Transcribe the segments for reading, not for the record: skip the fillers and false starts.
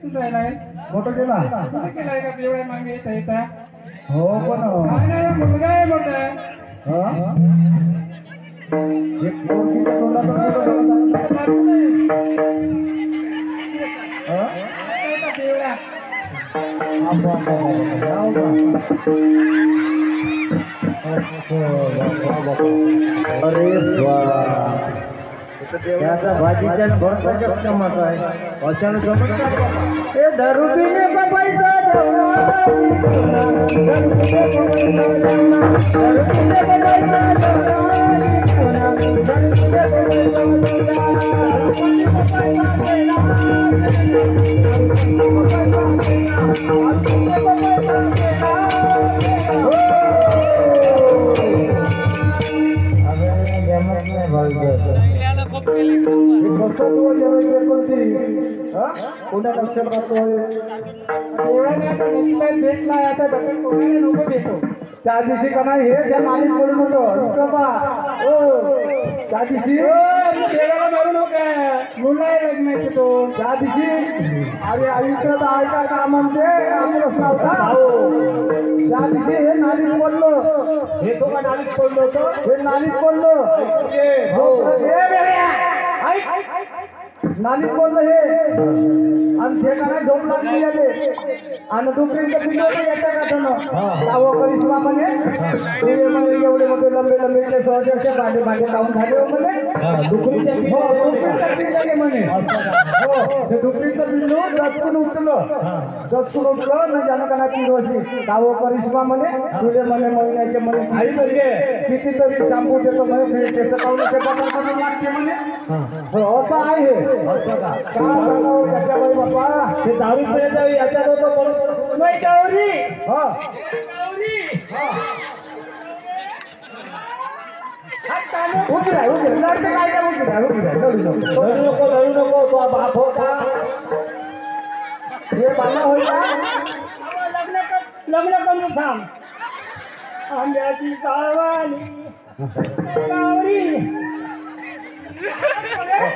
जायलाय photo केला कुठे केलाय का एवढ्या मागे येता येता हो पण काय नाही मुलगा आहे मोठा हा एक पोरगीच्या तोंडाचा फोटो हा एवढा आंबा जाऊ अरे वाह त्याचा भाजीच्या भरताच्या क्षमत आहे अशानं जमत नाही ए दारू पिणे का पैसा कोणत्या लक्षात राहतोय भेटला आता कोणाला नको भेटो त्या दिवशी का नाही हे त्या नालीत पडून होतो त्या दिवशी देवाला मारू नका मुलं लग्नाचे तो त्या दिवशी अरे आयुष्य ऐका का म्हणते आम्ही नव्हता त्या दिवशी हे नालीत पडलो हे तो का नालीत पडलो होतं हे नालीत पडलो नालीत पडलं हे आणि ते का नाही झोप लागली आले आणि दुसरीचं पिल्लो येत्या का करिश्मा म्हणे एवढे मोठे लंबे लंबे सहज भांडे भांडे लावून झाले म्हणे डुकरीचं म्हणे ते डुकरीचं पिल्लू दचकून उठलं ना ज्यानं का नाही पिरोशी कावो करिश्मा म्हणे तुझे म्हणे महिन्याचे म्हणे आई म्हणजे कितीतरी शॅम्पू देतो म्हणे केस कावण्याचे बदल लागते म्हणे असं आहे असं का त्याच्याबाई बाप्पा ते दारू पिण्याचा याच्यात होतं नाही गौरी धरू नको तो बाप होता हे पाना होता लग्न करून थांब आंब्याची सावली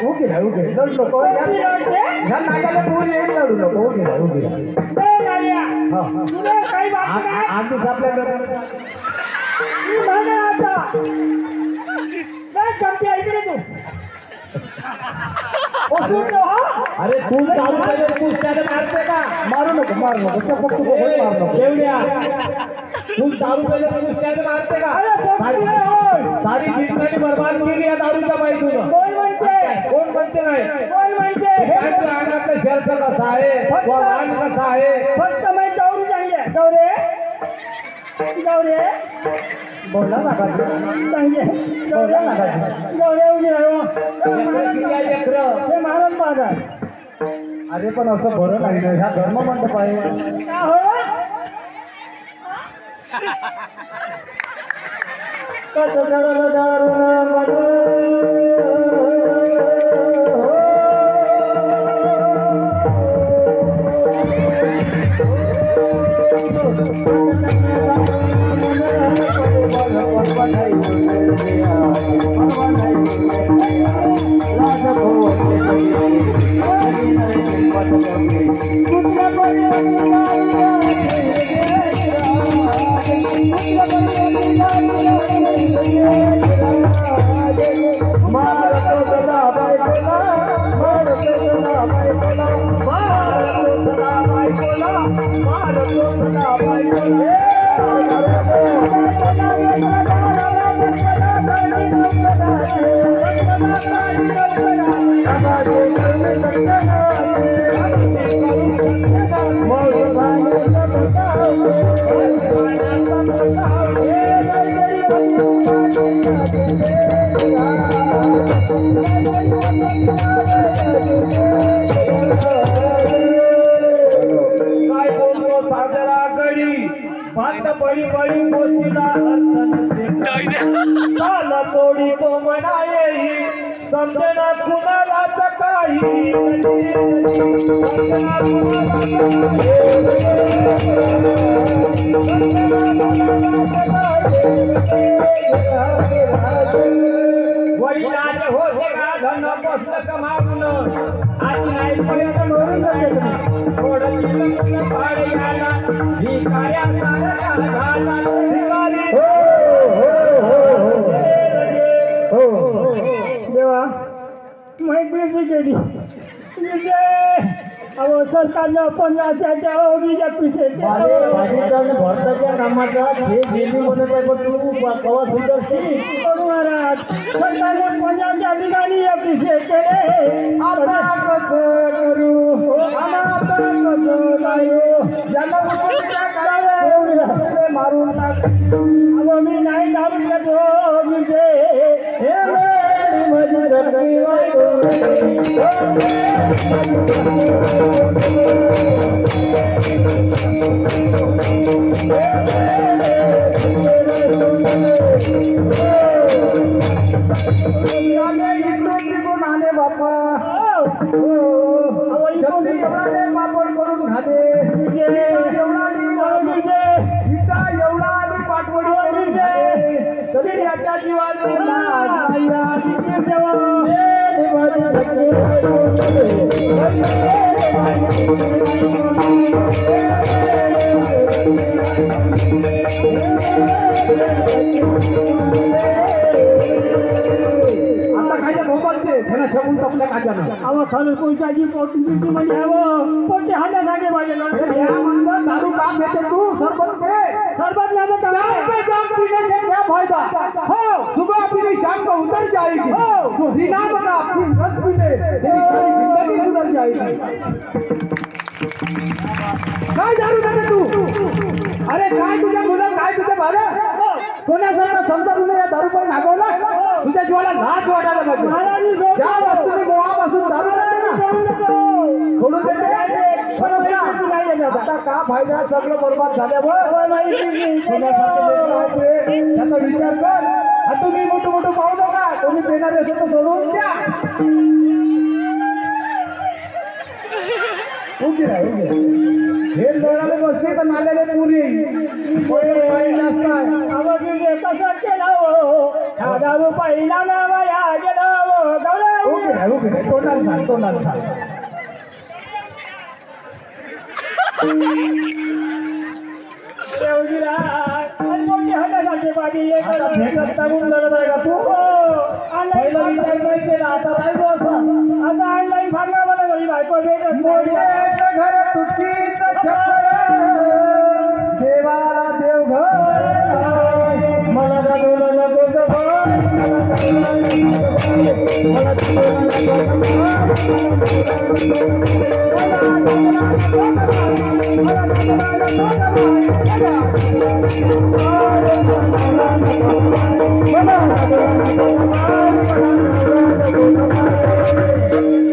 ओके लढू नको ह्या नागाला पूर्ण येईल लढू नको ओके काही आधी आपल्याकडे इकडे तू अरे तू दारू पाहिजे तू त्याला मारते का मारू नको फक्त मारू नको एवढ्या तू दारू पाहिजे तू त्याला मारते का सारी जिंदगी बर्बाद केली या दारूच्या बाईतून कोण म्हणते नाही अंगातलं शर्ट कसा आहे वाण कसा आहे फक्त मी गौरी चांगली आहे गौरी बोला ना बोला ना हे महाराज माझा अरे पण असं बरं नाही ना ह्या धर्म मंडप आहे बड़ी बड़ी मोतीला साला तोडी तो म्हणाये समजना कुणाला काही वडिलाचे होते का धन बसलं कमावून हात नाही पण आता मरून जाते तुम्ही थोडं दिलं पाड याला भिकाऱ्या सारखा झाला भिकारी. हो देवा माहिती केली अहो सरकारनं 15च्या ओबीच्या पिसे भारताच्या कामाचा हे गेली म्हणत आहे पण तू कवा सुंदर महाराज सरकारने 15च्या ठिकाणी पिसे केले. आता कसं करू आता कसं जाऊ ज्यांना मारून टाक. अहो मी नाही जाऊन देतो विजय हे माझी धरती बापा पापड करून घाले एवढा आधी पाठवण तरी याच्या जीवाला आता खायच्या भोपालचे त्यांना शगून टाकल्या खायच्यानं अहो खरं कोणत्याची पोटी म्हणजे हवं पोटे हाण्यासाठी माझे म्हणलं दारू काम घेते तू सरबत पे सरबत नाही जाम पीने से क्या फायदा हो सुबह पीनी शाम को उतर जाएगी हो तो जीना बना अपनी रस पीने तेरी सारी जिंदगी सुधर जाएगी. काय दारू देते तू अरे काय तुझ्या मुलं काय तुझे भाडं सोन्यासारखा समजा तुला या दारू पण नागवला तुझ्या जीवाला लाज वाटायला पाहिजे. ज्या वस्तूने मोहापासून दारू देते ना सोडून देते आता का फायदा सगळं बरबाद झाल्यावर त्याचा विचार कर. आणि तुम्ही मोठं मोठं पाहू नका कोणी पेणारे असेल तर सोडून द्या. हे डोळ्याला बसली तर नाल्याला पुरी जास्त आहे कसं केलं दारू पहिला नावया गेलं तोंडाला सांग तोंडाला सांग. टाकून लढत आहे का तू पहिला विचार नाही केला आता राहिलो असा आता ऑनलाईन फार्मा मला घरी बायको घर तुटकीचं छप्पर देवाला देवघर मला दादूला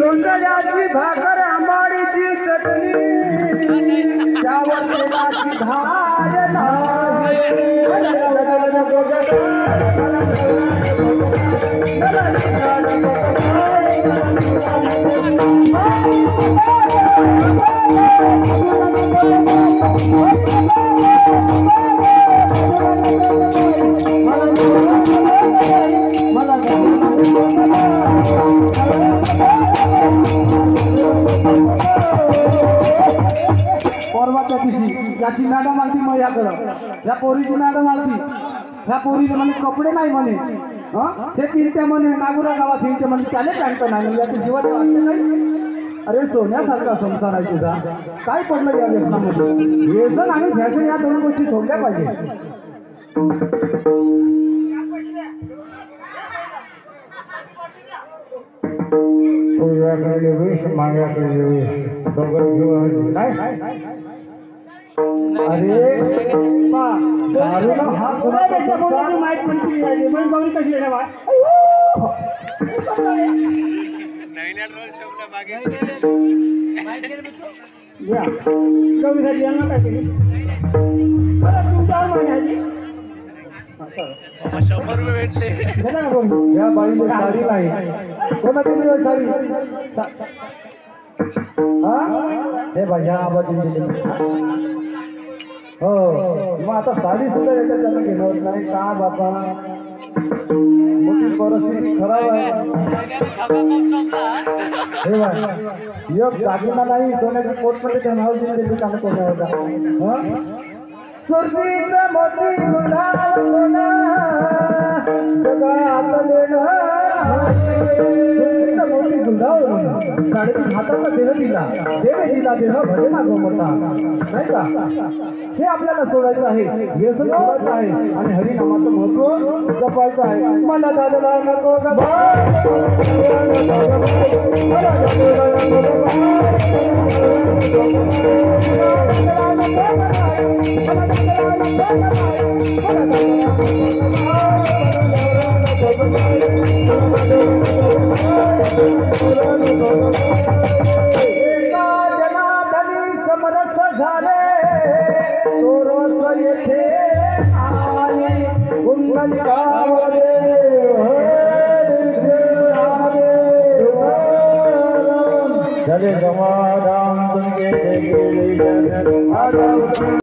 सोंदल्याची भाकर आंबाडीची चटणी त्यावर तेलाची धार परवाच्या दिवशी याची मॅडम आलती मग याकडं या पोरीची मॅडम आलती ह्या पोरीने म्हणे कपडे नाही म्हणे ते पिलत्या म्हणे नागुरा गावात हिंडते म्हणे त्याने पॅन्ट नाही याची जीवाची वाटते नाही. अरे सोन्यासारखा संसार आहे तुझा काय पडलं या व्यसनामध्ये. व्यसन आणि फॅशन या दोन गोष्टी सोडल्या पाहिजे. अरे माहीत पण कशी भेटले या बाईने साडी नाही कोणाची साडी हे भैया आवाज हो मग आता साडी सुद्धा याच्यात त्यांना घेणार नाही का बाबा परिस्थिती खराब आहे हे बघ एक दागिना नाही सोन्याची पोटमध्ये त्या नाव दिले ते काम कोण होता सुरतीचं मोठी गुलाब सोना जगात देणं मोठी गुलाब साडेतीन हाताचा देह दिला देह भरे ना गो मोठा नाही का हे आपल्याला सोडायचं आहे व्यसन सोडायचं आहे आणि हरिनामाचं महत्व जपायचं आहे मला दादाला नको समरस झाले तो रस येथे आले कुंडलिकामध्ये जले समाधान तुमचे